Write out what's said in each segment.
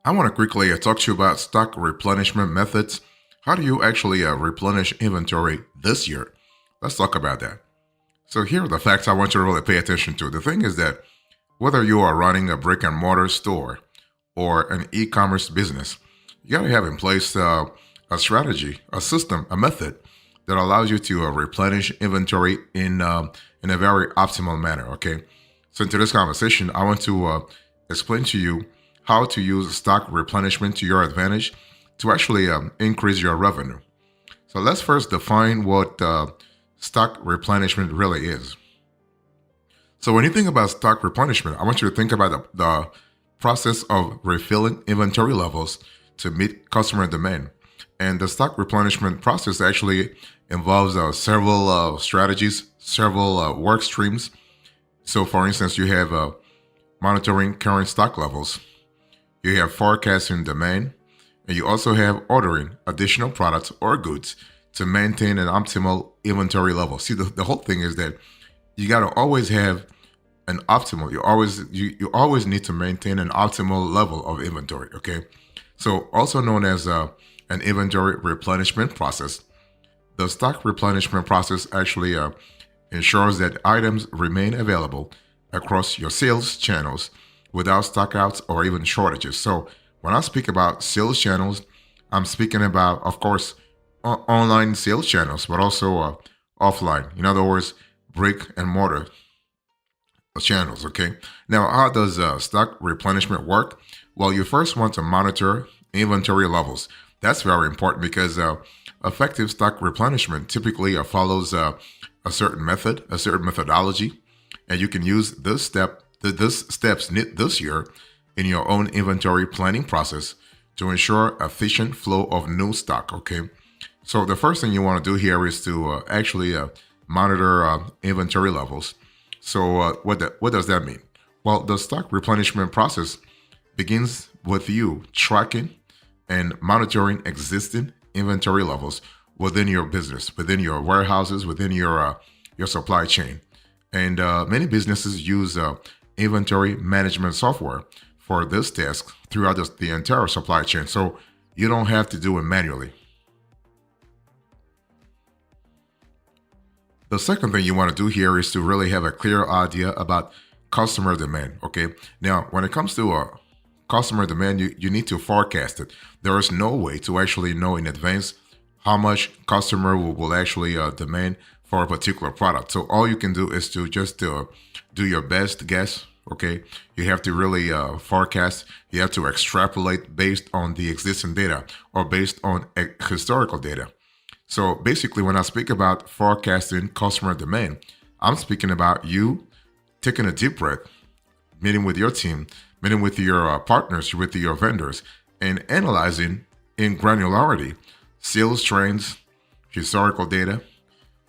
I want to quickly talk to you about stock replenishment methods. How do you actually replenish inventory this year? Let's talk about that. So, here are the facts I want you to really pay attention to. The thing is that whether you are running a brick and mortar store or an e commerce business, you got to have in place a strategy, a system, a method that allows you to replenish inventory in a very optimal manner. Okay. So, in today's conversation, I want to explain to you how to use stock replenishment to your advantage to actually increase your revenue. So let's first define what stock replenishment really is. So when you think about stock replenishment, I want you to think about the process of refilling inventory levels to meet customer demand. And the stock replenishment process actually involves several strategies, several work streams. So for instance, you have monitoring current stock levels, you have forecasting demand, and you also have ordering additional products or goods to maintain an optimal inventory level. See, the whole thing is that you got to always have an optimal. You always need to maintain an optimal level of inventory. Okay, so also known as an inventory replenishment process. The stock replenishment process actually ensures that items remain available across your sales channels without stockouts or even shortages. So when I speak about sales channels, I'm speaking about, of course, online sales channels, but also offline. In other words, brick and mortar channels. Okay. Now, how does stock replenishment work? Well, you first want to monitor inventory levels. That's very important because effective stock replenishment typically follows a certain method, a certain methodology, and you can use this steps this year in your own inventory planning process to ensure efficient flow of new stock. Okay, so the first thing you want to do here is to actually monitor inventory levels. So what does that mean? Well, the stock replenishment process begins with you tracking and monitoring existing inventory levels within your business, within your warehouses, within your supply chain. And many businesses use inventory management software for this task throughout the entire supply chain. So you don't have to do it manually. The second thing you want to do here is to really have a clear idea about customer demand. Okay. Now, when it comes to customer demand, you need to forecast it. There is no way to actually know in advance how much customer will actually demand for a particular product. So all you can do is to just do your best guess. Okay, you have to really forecast. You have to extrapolate based on the existing data or based on historical data. So basically, when I speak about forecasting customer demand, I'm speaking about you taking a deep breath, meeting with your team, meeting with your partners, with your vendors, and analyzing in granularity sales trends, historical data,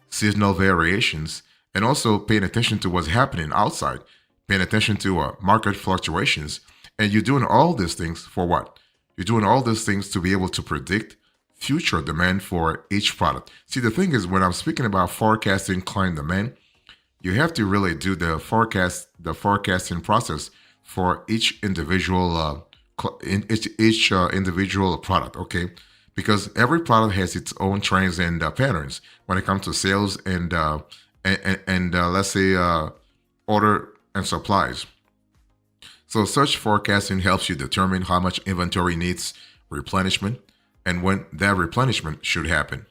seasonal variations, and also paying attention to what's happening outside, paying attention to market fluctuations. And you're doing all these things for what? You're doing all these things to be able to predict future demand for each product. See, the thing is, when I'm speaking about forecasting client demand, you have to really do the forecasting process for each individual individual product. Okay, because every product has its own trends and patterns when it comes to sales and let's say order and supplies. So such forecasting helps you determine how much inventory needs replenishment and when that replenishment should happen.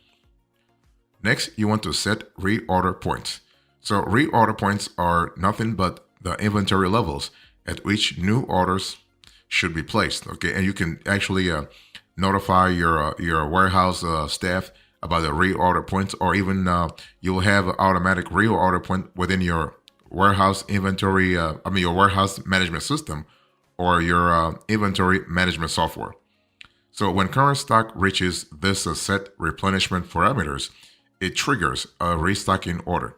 Next, you want to set reorder points. So reorder points are nothing but the inventory levels at which new orders should be placed. Okay, and you can actually notify your warehouse staff about the reorder points, or even you'll have an automatic reorder point within your warehouse inventory. Your warehouse management system or your inventory management software. So when current stock reaches this set replenishment parameters, it triggers a restocking order.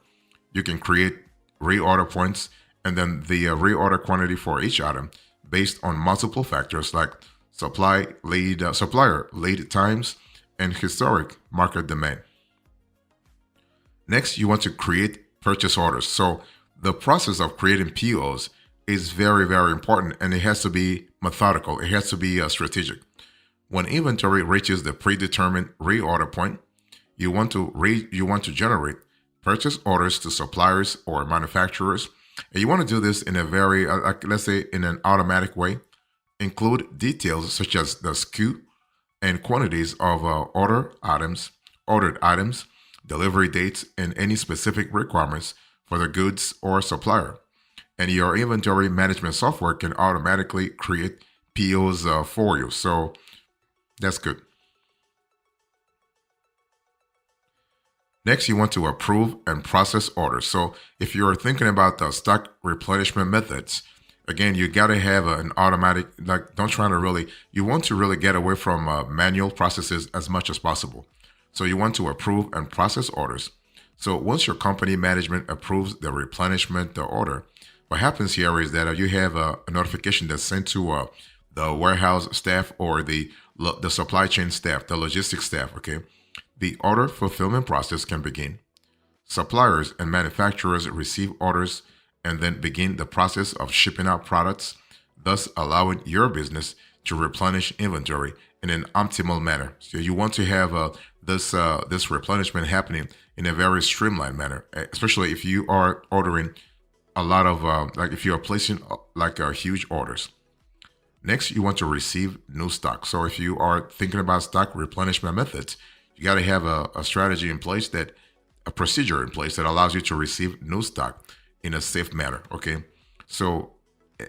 You can create reorder points and then the reorder quantity for each item based on multiple factors like supplier lead times and historic market demand. Next, you want to create purchase orders. So the process of creating POs is very, very important, and it has to be methodical. It has to be strategic. When inventory reaches the predetermined reorder point, you want to generate purchase orders to suppliers or manufacturers, and you want to do this in a very let's say in an automatic way. Include details such as the SKU and quantities of ordered items, delivery dates, and any specific requirements for the goods or supplier. And your inventory management software can automatically create POs for you. So that's good. Next, you want to approve and process orders. So if you're thinking about the stock replenishment methods, again, you got to have an automatic, like, don't try to really, you want to really get away from manual processes as much as possible. So you want to approve and process orders. So once your company management approves the replenishment, the order, what happens here is that you have a notification that's sent to the warehouse staff or the supply chain staff, the logistics staff, okay? The order fulfillment process can begin. Suppliers and manufacturers receive orders and then begin the process of shipping out products, thus allowing your business to replenish inventory in an optimal manner. So you want to have this replenishment happening in a very streamlined manner, especially if you are ordering a lot of like if you are placing huge orders. Next, you want to receive new stock. So if you are thinking about stock replenishment methods, you got to have a strategy in place, that a procedure in place that allows you to receive new stock in a safe manner. Okay, so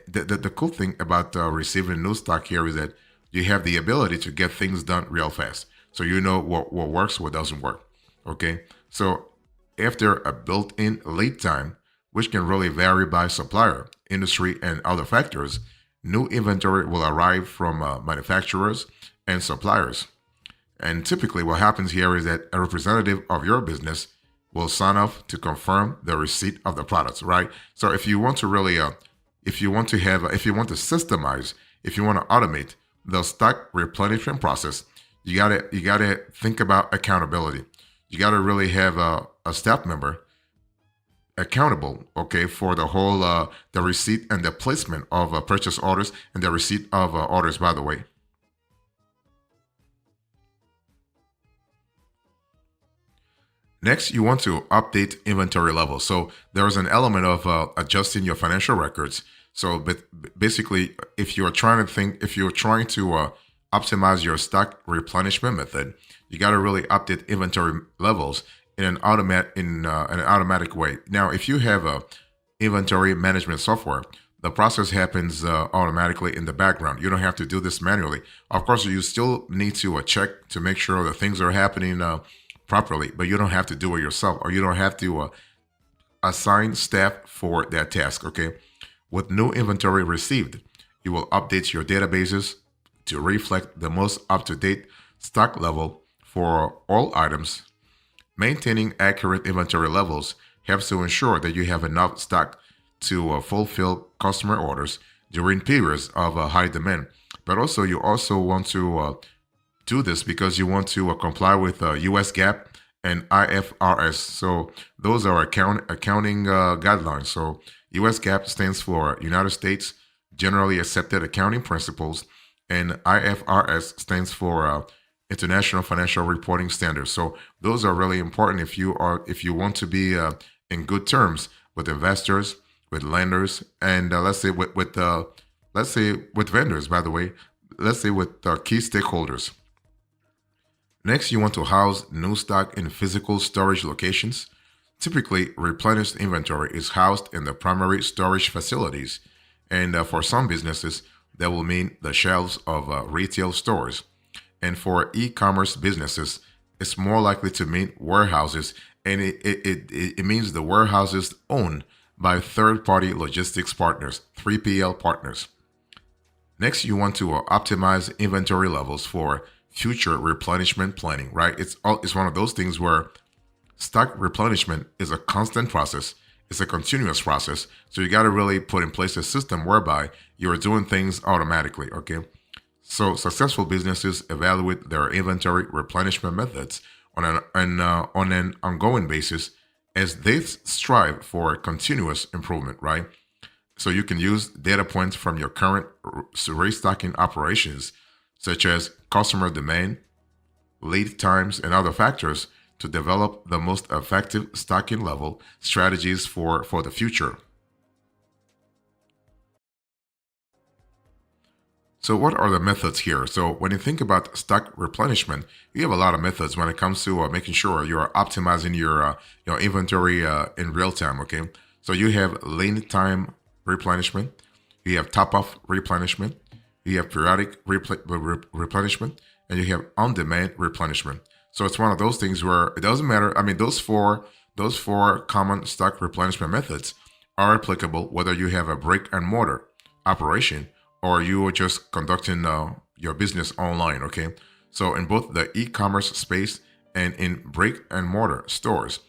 the cool thing about receiving new stock here is that you have the ability to get things done real fast. So you know what works, what doesn't work. Okay, so after a built-in lead time, which can really vary by supplier, industry, and other factors, new inventory will arrive from manufacturers and suppliers. And typically what happens here is that a representative of your business will sign off to confirm the receipt of the products, right? So if you want to really, if you want to systemize, if you want to automate the stock replenishment process, you gotta think about accountability. You gotta really have a staff member accountable, okay, for the whole the receipt and the placement of purchase orders and the receipt of orders, by the way. Next, you want to update inventory levels. So there is an element of adjusting your financial records. So, but basically, if you're trying to optimize your stock replenishment method, you got to really update inventory levels in an automatic way. Now, if you have a inventory management software, the process happens automatically in the background. You don't have to do this manually. Of course, you still need to check to make sure that things are happening properly, but you don't have to do it yourself, or you don't have to assign staff for that task. Okay, with new inventory received, you will update your databases to reflect the most up-to-date stock level for all items. Maintaining accurate inventory levels helps to ensure that you have enough stock to fulfill customer orders during periods of high demand. But also, you also want to do this because you want to comply with US GAAP and IFRS. So those are accounting guidelines. So US GAAP stands for United States Generally Accepted Accounting Principles, and IFRS stands for International Financial Reporting Standards. So those are really important if you want to be in good terms with investors, with lenders, and let's say with vendors. By the way, let's say with key stakeholders. Next, you want to house new stock in physical storage locations. Typically, replenished inventory is housed in the primary storage facilities, and for some businesses, that will mean the shelves of retail stores. And for e-commerce businesses, it's more likely to mean warehouses, and it means the warehouses owned by third-party logistics partners, 3PL partners. Next, you want to optimize inventory levels for future replenishment planning, right? It's one of those things where stock replenishment is a constant process. It's a continuous process. So you got to really put in place a system whereby you're doing things automatically, okay? So successful businesses evaluate their inventory replenishment methods on an ongoing basis as they strive for continuous improvement, right? So you can use data points from your current restocking operations, such as customer demand, lead times, and other factors to develop the most effective stocking level strategies for the future. So what are the methods here? So when you think about stock replenishment, you have a lot of methods when it comes to making sure you're optimizing your inventory in real time. Okay, so you have lean time replenishment, you have top off replenishment, you have periodic replenishment, and you have on demand replenishment. So it's one of those things where it doesn't matter. I mean, those four common stock replenishment methods are applicable whether you have a brick and mortar operation or you are just conducting your business online. Okay, so in both the e-commerce space and in brick and mortar stores,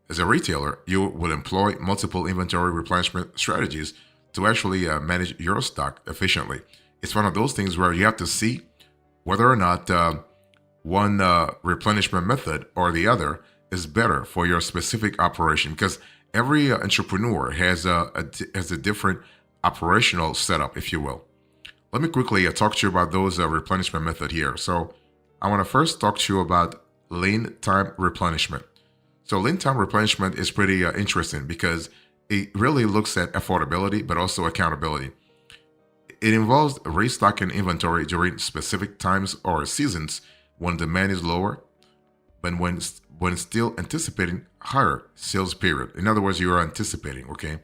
as a retailer, you will employ multiple inventory replenishment strategies to actually manage your stock efficiently. It's one of those things where you have to see whether or not one replenishment method or the other is better for your specific operation, because every entrepreneur has a different operational setup, if you will. Let me quickly talk to you about those replenishment method here. So I want to first talk to you about lean time replenishment. So lean time replenishment is pretty interesting because it really looks at affordability, but also accountability. It involves restocking inventory during specific times or seasons when demand is lower, but when still anticipating higher sales period. In other words, you are anticipating, okay?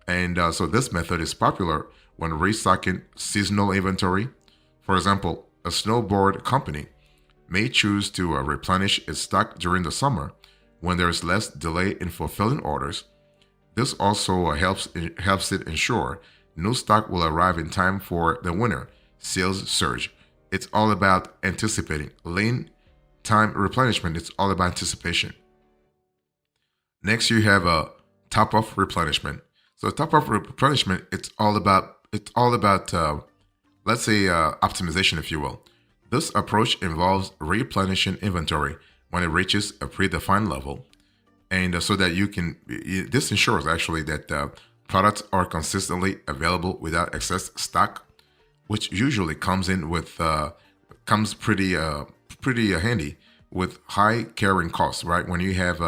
And so this method is popular when restocking seasonal inventory. For example, a snowboard company may choose to replenish its stock during the summer when there is less delay in fulfilling orders. This also helps it ensure new stock will arrive in time for the winter sales surge. It's all about anticipating. Lean time replenishment, it's all about anticipation. Next, you have a top of replenishment. So top of replenishment, it's all about let's say optimization, if you will. This approach involves replenishing inventory when it reaches a predefined level, and so that this ensures actually that products are consistently available without excess stock, which usually comes pretty handy with high carrying costs, right? When you have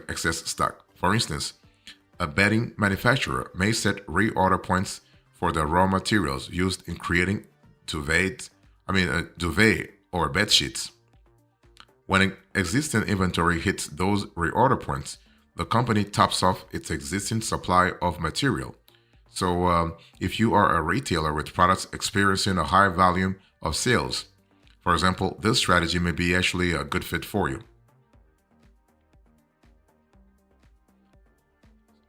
excess stock. For instance, a bedding manufacturer may set reorder points for the raw materials used in creating duvet or bed sheets. When an existing inventory hits those reorder points, the company tops off its existing supply of material. So, if you are a retailer with products experiencing a high volume of sales, for example, this strategy may be actually a good fit for you.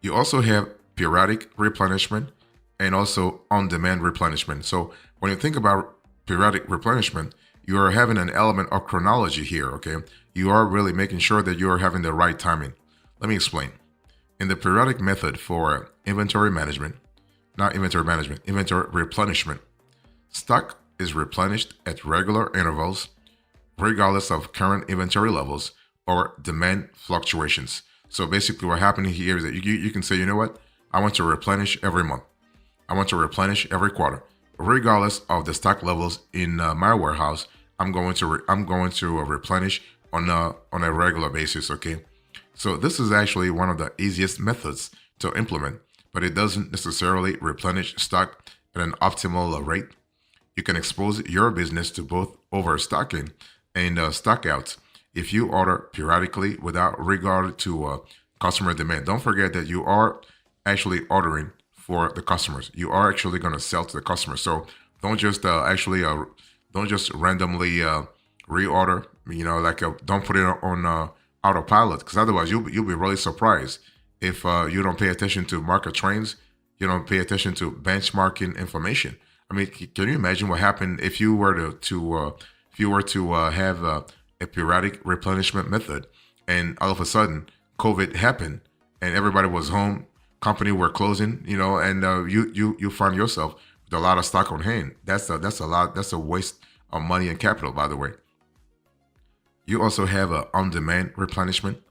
You also have periodic replenishment and also on demand replenishment. So, when you think about periodic replenishment, you are having an element of chronology here, okay? You are really making sure that you are having the right timing. Let me explain. In the periodic method for inventory management, not inventory management, inventory replenishment, stock is replenished at regular intervals, regardless of current inventory levels or demand fluctuations. So basically, what happening here is that you can say, you know what? I want to replenish every month. I want to replenish every quarter, regardless of the stock levels in my warehouse. I'm going to replenish on a regular basis. Okay, so this is actually one of the easiest methods to implement, but it doesn't necessarily replenish stock at an optimal rate. You can expose your business to both overstocking and stockouts if you order periodically without regard to customer demand. Don't forget that you are actually ordering for the customers. You are actually going to sell to the customers. So don't just don't just randomly reorder. Don't put it on autopilot, because otherwise you'll be really surprised if you don't pay attention to market trends. You don't pay attention to benchmarking information. I mean, can you imagine what happened if you were to have a periodic replenishment method, and all of a sudden COVID happened and everybody was home, company were closing, and you find yourself with a lot of stock on hand. That's a lot. That's a waste of money and capital, by the way. You also have a on-demand replenishment.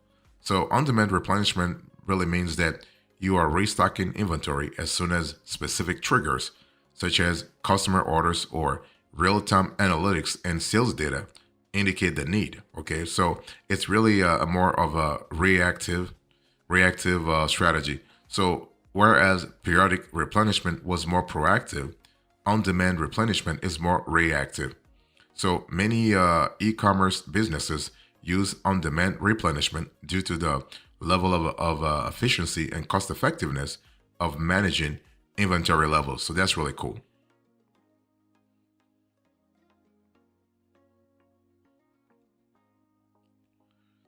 So on-demand replenishment really means that you are restocking inventory as soon as specific triggers, such as customer orders or real-time analytics and sales data, indicate the need. Okay, so it's really a more of a reactive strategy. So whereas periodic replenishment was more proactive, on-demand replenishment is more reactive. So many e-commerce businesses use on-demand replenishment due to the level of efficiency and cost effectiveness of managing inventory levels. So that's really cool.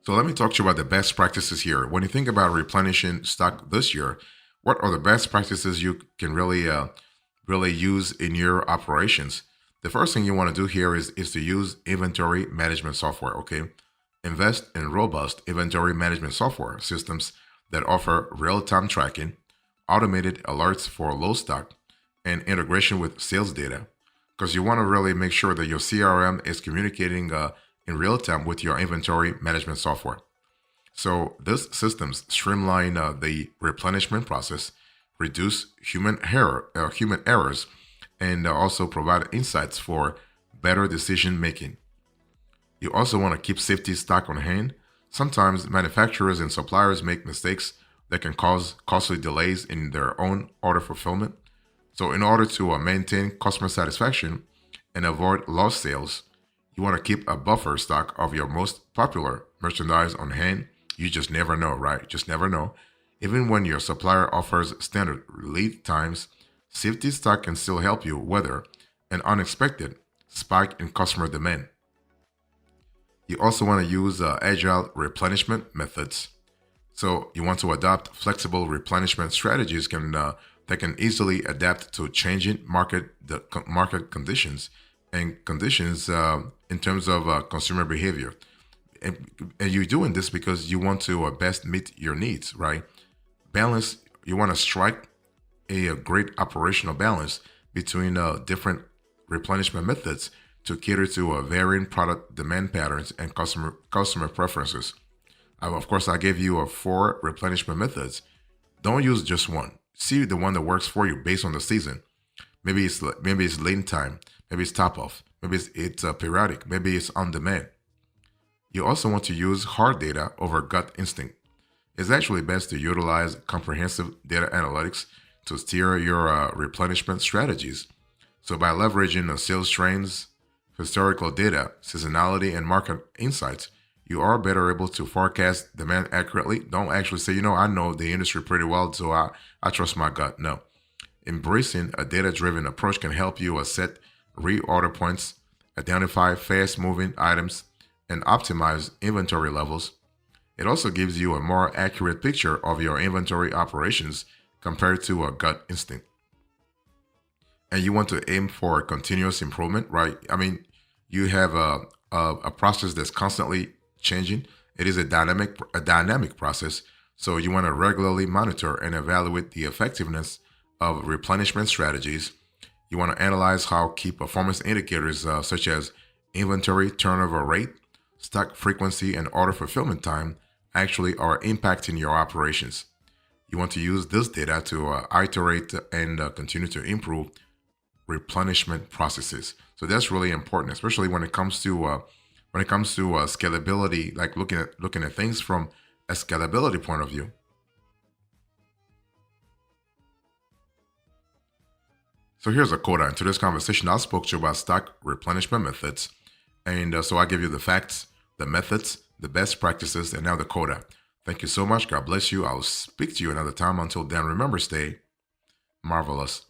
So let me talk to you about the best practices here. When you think about replenishing stock this year, what are the best practices you can really use in your operations? The first thing you want to do here is to use inventory management software. Okay, invest in robust inventory management software systems that offer real-time tracking, automated alerts for low stock, and integration with sales data. Because you want to really make sure that your CRM is communicating in real time with your inventory management software. So these systems streamline the replenishment process, reduce human errors, and also provide insights for better decision making. You also want to keep safety stock on hand. Sometimes manufacturers and suppliers make mistakes that can cause costly delays in their own order fulfillment. So, in order to maintain customer satisfaction and avoid lost sales, you want to keep a buffer stock of your most popular merchandise on hand. You just never know, right? Just never know. Even when your supplier offers standard lead times, safety stock can still help you weather an unexpected spike in customer demand. You also want to use agile replenishment methods. So you want to adopt flexible replenishment strategies that can easily adapt to changing market conditions and conditions in terms of consumer behavior. And you're doing this because you want to best meet your needs, right? Balance. You want to strike a great operational balance between different replenishment methods to cater to varying product demand patterns and customer preferences. Of course, I gave you 4 replenishment methods. Don't use just one. See the one that works for you based on the season. Maybe it's lean time. Maybe it's top off. Maybe it's periodic. Maybe it's on demand. You also want to use hard data over gut instinct. It's actually best to utilize comprehensive data analytics to steer your replenishment strategies. So by leveraging the sales trends, historical data, seasonality, and market insights, you are better able to forecast demand accurately. Don't actually say, I know the industry pretty well, so I trust my gut. No. Embracing a data-driven approach can help you set reorder points, identify fast-moving items, and optimize inventory levels. It also gives you a more accurate picture of your inventory operations compared to a gut instinct. And you want to aim for continuous improvement, right? I mean, you have a process that's constantly changing. It is a dynamic process. So you want to regularly monitor and evaluate the effectiveness of replenishment strategies. You want to analyze how key performance indicators such as inventory turnover rate, stock frequency, and order fulfillment time actually are impacting your operations. You want to use this data to iterate and continue to improve replenishment processes. So that's really important, especially when it comes to scalability, like looking at things from a scalability point of view. So here's a quote. In today's conversation, I spoke to you about stock replenishment methods, and so I give you the facts, the methods, the best practices, and now the quota. Thank you so much. God bless you. I'll speak to you another time. Until then, remember, stay marvelous.